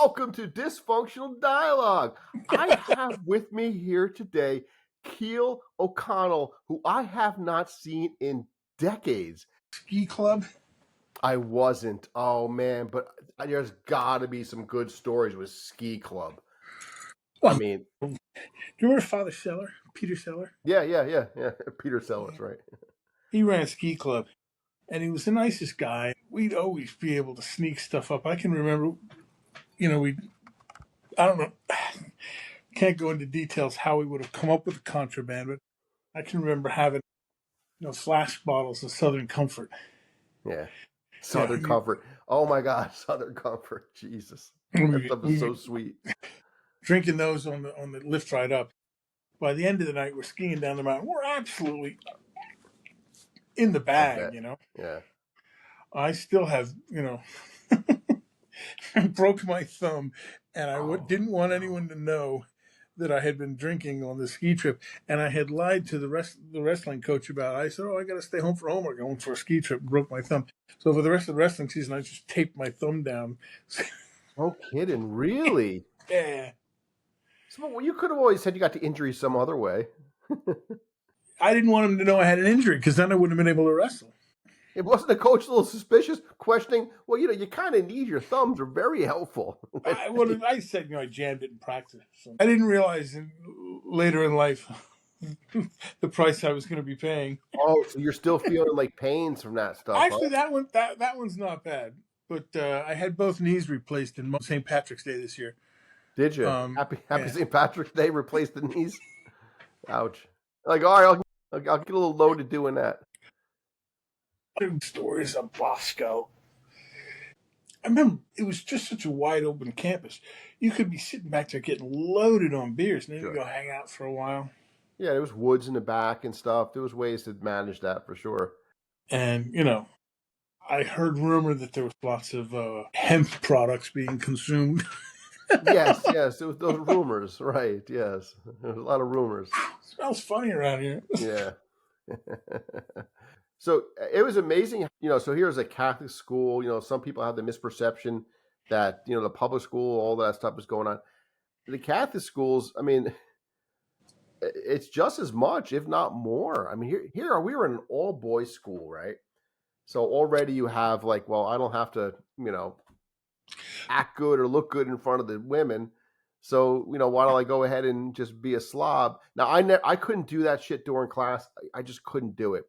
welcome to Dysfunctional Dialogue. I have with me here today Keel O'Connell, who I have not seen in decades. Ski club? I wasn't. Oh, man, but there's got to be some good stories with Ski Club. Well, I mean, do you remember Father Seller, Peter Seller? yeah. Peter Sellers, right? He ran a ski club, and he was the nicest guy. We'd always be able to sneak stuff up. I can remember, I don't know, can't go into details how we would have come up with the contraband, but I can remember having, flash bottles of Southern Comfort. Yeah. Southern Comfort. Oh, my God, Southern Comfort. Jesus. That stuff is so sweet. Drinking those on the lift ride up. By the end of the night, we're skiing down the mountain. We're absolutely in the bag, Yeah. I still have, I broke my thumb, and I didn't want anyone to know that I had been drinking on the ski trip, and I had lied to the wrestling coach about it. I said, I got to stay home for homework. I went for a ski trip and broke my thumb. So for the rest of the wrestling season, I just taped my thumb down. No kidding. Really? Yeah. So, well, you could have always said you got the injury some other way. I didn't want him to know I had an injury because then I wouldn't have been able to wrestle. It wasn't the coach a little suspicious, questioning, well, you kind of need your thumbs. They're very helpful. I said, I jammed it in practice. So I didn't realize later in life the price I was going to be paying. Oh, so you're still feeling like pains from that stuff. Actually, that one's not bad. But I had both knees replaced in St. Patrick's Day this year. Did you? Happy St. Patrick's Day, replaced the knees? Ouch. Like, all right, I'll get a little loaded doing that. Stories of Bosco. I remember it was just such a wide open campus. You could be sitting back there getting loaded on beers, and then you go hang out for a while. Yeah, there was woods in the back and stuff. There was ways to manage that for sure. And, I heard rumor that there was lots of hemp products being consumed. Yes, it was those rumors, right? Yes, there was a lot of rumors. Smells funny around here. Yeah. So it was amazing, so here's a Catholic school, some people have the misperception that, the public school, all that stuff is going on. The Catholic schools, I mean, it's just as much, if not more. I mean, we were in an all boys school, right? So already you have I don't have to, act good or look good in front of the women. So, why don't I go ahead and just be a slob? Now, I couldn't do that shit during class. I just couldn't do it.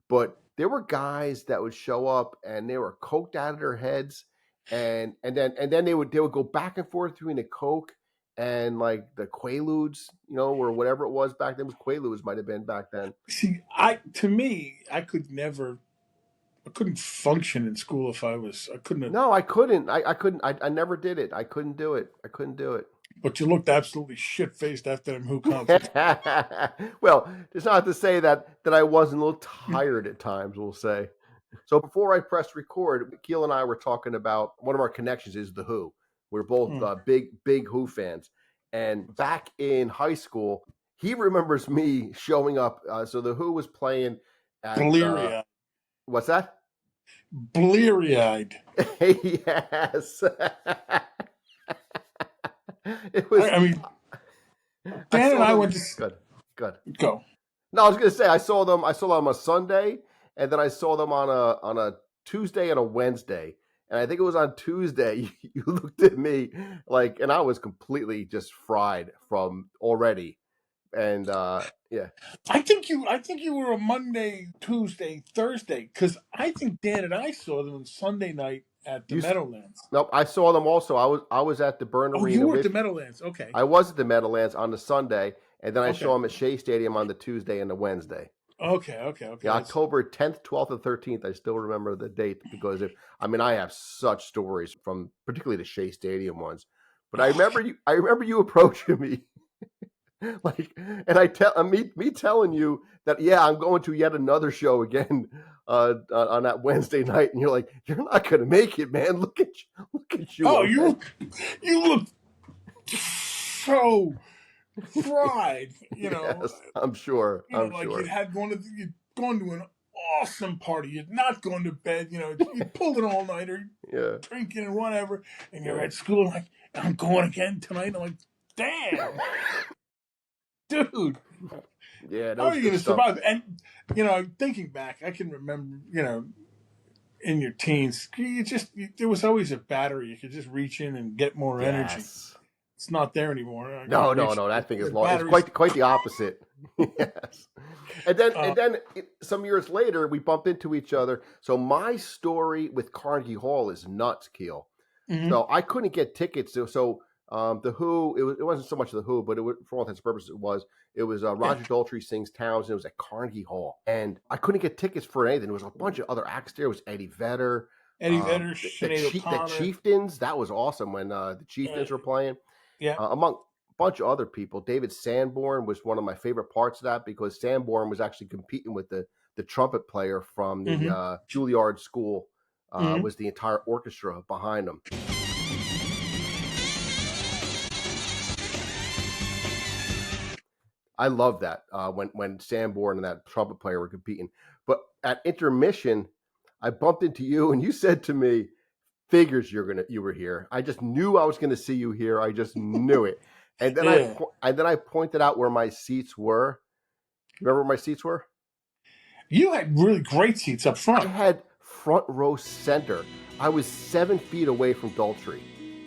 But there were guys that would show up and they were coked out of their heads, and then they would go back and forth between the coke and the Quaaludes, or whatever it was back then. It was Quaaludes, might have been back then. See, I couldn't function in school if I couldn't. No, I couldn't. I couldn't. I never did it. I couldn't do it. But you looked absolutely shit-faced after them Who concerts. Well, it's not to say that I wasn't a little tired at times, we'll say. So before I pressed record, Keel and I were talking about one of our connections is the Who. We're both big Who fans. And back in high school, he remembers me showing up. So the Who was playing at... Bleary Eyed. What's that? Bleary Eyed. Yes. It was. I mean, Dan and I went to. Good. Go. No, I was going to say I saw them on a Sunday, and then I saw them on a Tuesday and a Wednesday. And I think it was on Tuesday. You looked at me and I was completely just fried from already. And yeah, I think you were a Monday, Tuesday, Thursday, because I think Dan and I saw them on Sunday night at the Meadowlands. Nope, I saw them also. I was at the Burn Arena. Oh, you were at the Meadowlands. Okay. I was at the Meadowlands on the Sunday, and then I saw them at Shea Stadium on the Tuesday and the Wednesday. Okay. Yeah, October 10th, 12th, and 13th. I still remember the date because I have such stories from particularly the Shea Stadium ones. But I remember you approaching me. And me telling you that, I'm going to yet another show again on that Wednesday night, and you're like, you're not going to make it, man. Look at you. Oh, you look so fried. Yes, I'm sure. You'd gone to an awesome party. You're not going to bed. You pulled an all-nighter, Yeah. drinking and whatever, and you're Yeah. at school like, I'm going again tonight. I'm like, damn, dude. Yeah, that How are was you good going to stuff. survive? And, thinking back, I can remember, in your teens, there was always a battery. You could just reach in and get more energy. Yes. It's not there anymore. I No, gotta no, reach no. That thing is the long. It's batteries. quite the opposite. Yes. And then some years later, we bumped into each other. So my story with Carnegie Hall is nuts, Keel. Mm-hmm. So I couldn't get tickets. So the Who, it wasn't so much the Who, but for all intents and purposes, it was Roger Daltrey sings Towns, and it was at Carnegie Hall. And I couldn't get tickets for anything. There was a bunch of other acts there. It was Eddie Vedder. Sinead O'Connor. The Chieftains. That was awesome when the Chieftains were playing. Yeah. Among a bunch of other people. David Sanborn was one of my favorite parts of that because Sanborn was actually competing with the trumpet player from the Juilliard School. Was the entire orchestra behind him. I love that when Sanborn and that trumpet player were competing. But at intermission, I bumped into you and you said to me, "Figures you were here. I just knew I was going to see you here. I just knew it." And then I pointed out where my seats were. Remember where my seats were? You had really great seats up front. I had front row center. I was 7 feet away from Daltrey.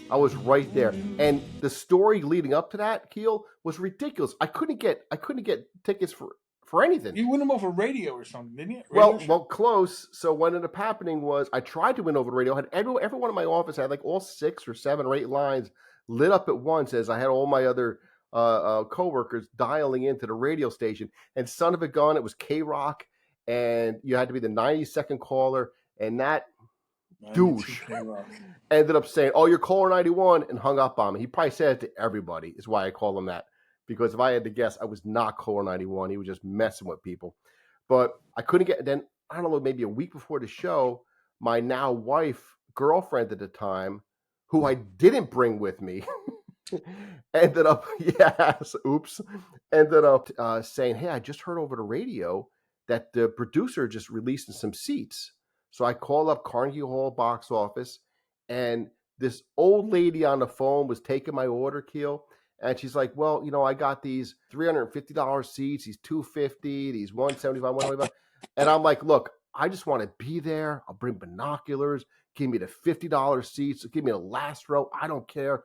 I was right there. And the story leading up to that, Keel, was ridiculous. I couldn't get tickets for anything. You went them over radio or something, didn't you? Well, close. So what ended up happening was I tried to win over the radio. I had everyone in my office had like all 6 or 7 or 8 lines lit up at once as I had all my other coworkers dialing into the radio station. And son of a gun, it was K-Rock, and you had to be the 90-second caller. And that douche ended up saying, "Oh, you're caller 91," and hung up on me. He probably said it to everybody. Is why I call him that. Because if I had to guess, I was not caller 91. He was just messing with people. But I couldn't get. Then I don't know, maybe a week before the show, my now wife, girlfriend at the time, who I didn't bring with me, ended up saying, "Hey, I just heard over the radio that the producer just released some seats." So I called up Carnegie Hall box office, and this old lady on the phone was taking my order, Keel, and she's like, "Well, I got these $350 seats, these $250, these $175, $125," and I'm like, "Look, I just want to be there. I'll bring binoculars. Give me the $50 seats. Give me the last row. I don't care.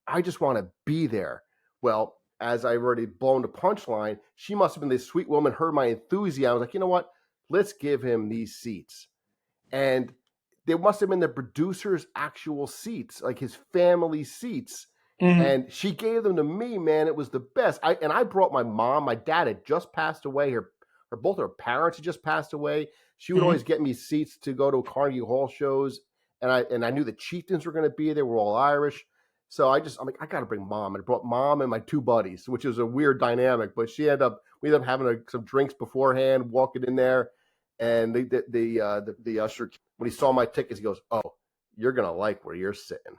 I just want to be there." Well, as I've already blown the punchline, she must have been this sweet woman, heard my enthusiasm. I was like, "You know what? Let's give him these seats." And they must have been the producer's actual seats, like his family seats. Mm-hmm. And she gave them to me, man. It was the best. I brought my mom. My dad had just passed away. Both her parents had just passed away. She would always get me seats to go to Carnegie Hall shows. And I knew the Chieftains were going to be there. We're all Irish. So I'm like, I got to bring mom. And I brought mom and my 2 buddies, which was a weird dynamic. But we ended up having some drinks beforehand, walking in there. And the usher, when he saw my tickets, he goes, "Oh, you're going to like where you're sitting."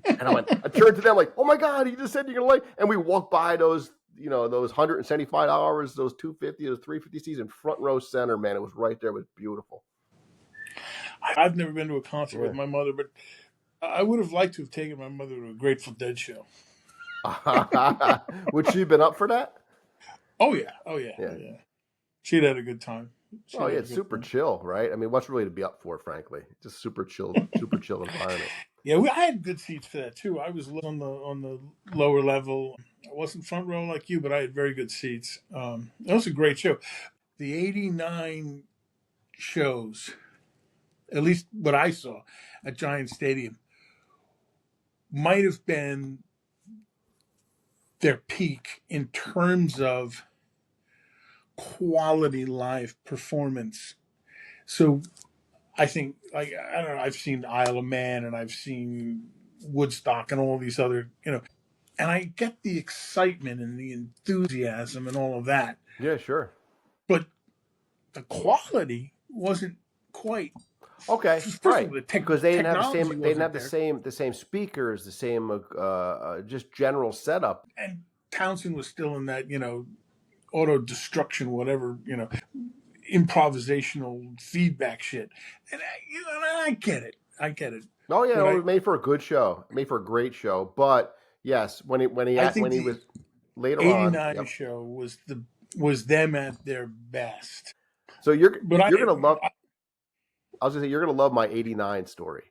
And I turned to them like, "Oh my God, he just said you're going to like." And we walked by those $175, those $250, those $350 seats in front row center, man. It was right there. It was beautiful. I've never been to a concert with my mother, but I would have liked to have taken my mother to a Grateful Dead show. Would she have been up for that? Oh, yeah. She'd had a good time. It's super chill, right? I mean, what's really to be up for, frankly? Just super chill environment. Yeah, I had good seats for that too. I was on the lower level. I wasn't front row like you, but I had very good seats. That was a great show. The 89 shows, at least what I saw at Giant Stadium, might have been their peak in terms of quality live performance. So I think, I don't know, I've seen Isle of Man and I've seen Woodstock and all these other, and I get the excitement and the enthusiasm and all of that. Yeah, sure. But the quality wasn't quite okay, right? Because they didn't have the same speakers, the same just general setup. And Townsend was still in that auto destruction, whatever improvisational feedback shit. And I get it. Oh yeah, But it was made for a good show. Made for a great show. But yes, I think when he the was later on, '89 yep. show was them at their best. So But you're gonna love. I was gonna say you're gonna love my '89 story.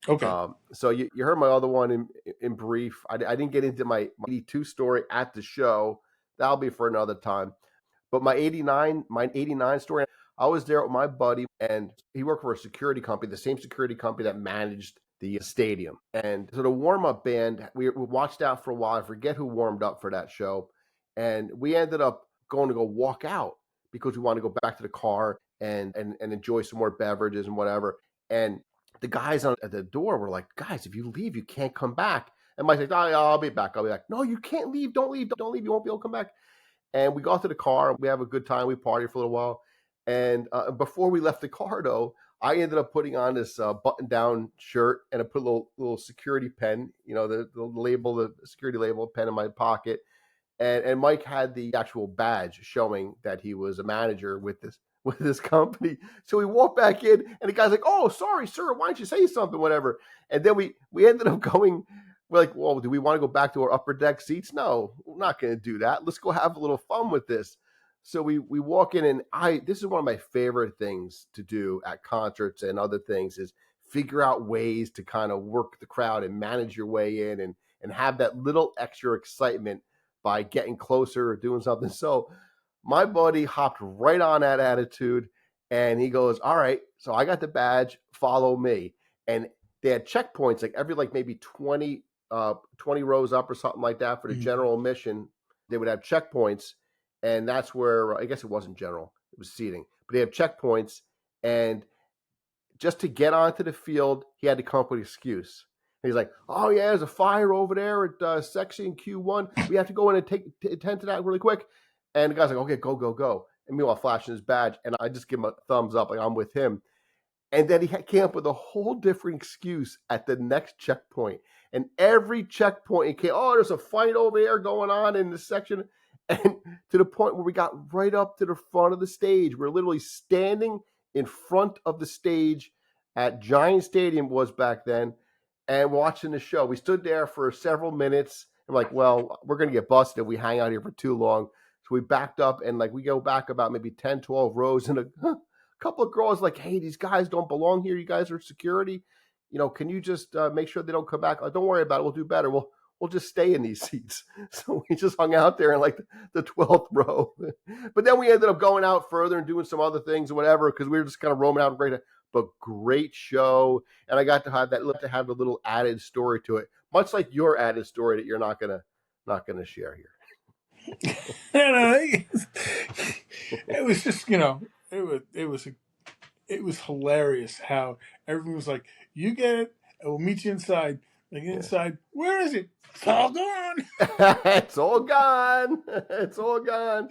Okay. So you heard my other one in brief. I didn't get into my '82 story at the show. That'll be for another time. But my '89 story, I was there with my buddy, and he worked for a security company, the same security company that managed the stadium. And so the warm up band, we watched out for a while. I forget who warmed up for that show, and we ended up going to go walk out because we wanted to go back to the car and enjoy some more beverages and whatever. And the guys at the door were like, "Guys, if you leave, you can't come back." And Mike's like, "Oh, yeah, I'll be back. I'll be back." "No, you can't leave. Don't leave. Don't leave. You won't be able to come back." And we got to the car. We have a good time. We party for a little while. And before we left the car, though, I ended up putting on this button-down shirt, and I put a little security pen, the label, the security label pen in my pocket. And Mike had the actual badge showing that he was a manager with this company. So we walked back in, and the guy's like, "Oh, sorry, sir. Why don't you say something, whatever?" And then we ended up going. We're like, "Well, do we want to go back to our upper deck seats?" "No, we're not going to do that. Let's go have a little fun with this." So we walk in, and this is one of my favorite things to do at concerts and other things is figure out ways to kind of work the crowd and manage your way in and have that little extra excitement by getting closer or doing something. So my buddy hopped right on that attitude, and he goes, "All right, so I got the badge, follow me." And they had checkpoints like every maybe 20 rows up or something like that for the general admission. They would have checkpoints, and that's where I guess it wasn't general, it was seating, but they have checkpoints. And just to get onto the field, he had to come up with an excuse. And he's like, "Oh yeah, there's a fire over there at section Q1. We have to go in and attend to that really quick." And the guy's like, "Okay, go, go, go." And meanwhile, flashing his badge, and I just give him a thumbs up, like I'm with him. And then he came up with a whole different excuse at the next checkpoint. And every checkpoint, he came, "Oh, there's a fight over here going on in this section." And to the point where we got right up to the front of the stage. We're literally standing in front of the stage at Giant Stadium was back then and watching the show. We stood there for several minutes. I'm like, well, we're going to get busted if we hang out here for too long. So we backed up and we go back about maybe 10, 12 rows, and a couple of girls like, "Hey, these guys don't belong here. You guys are security. Can you just make sure they don't come back?" "Oh, don't worry about it. We'll do better. We'll just stay in these seats." So we just hung out there in the 12th row. But then we ended up going out further and doing some other things or whatever because we were just kind of roaming out. But great show. And I got to have a little added story to it, much like your added story that you're not gonna share here. it was just it was hilarious how everyone was like, "You get it, and we'll meet you inside." Inside, where is it? It's all gone. It's all gone. It's all gone.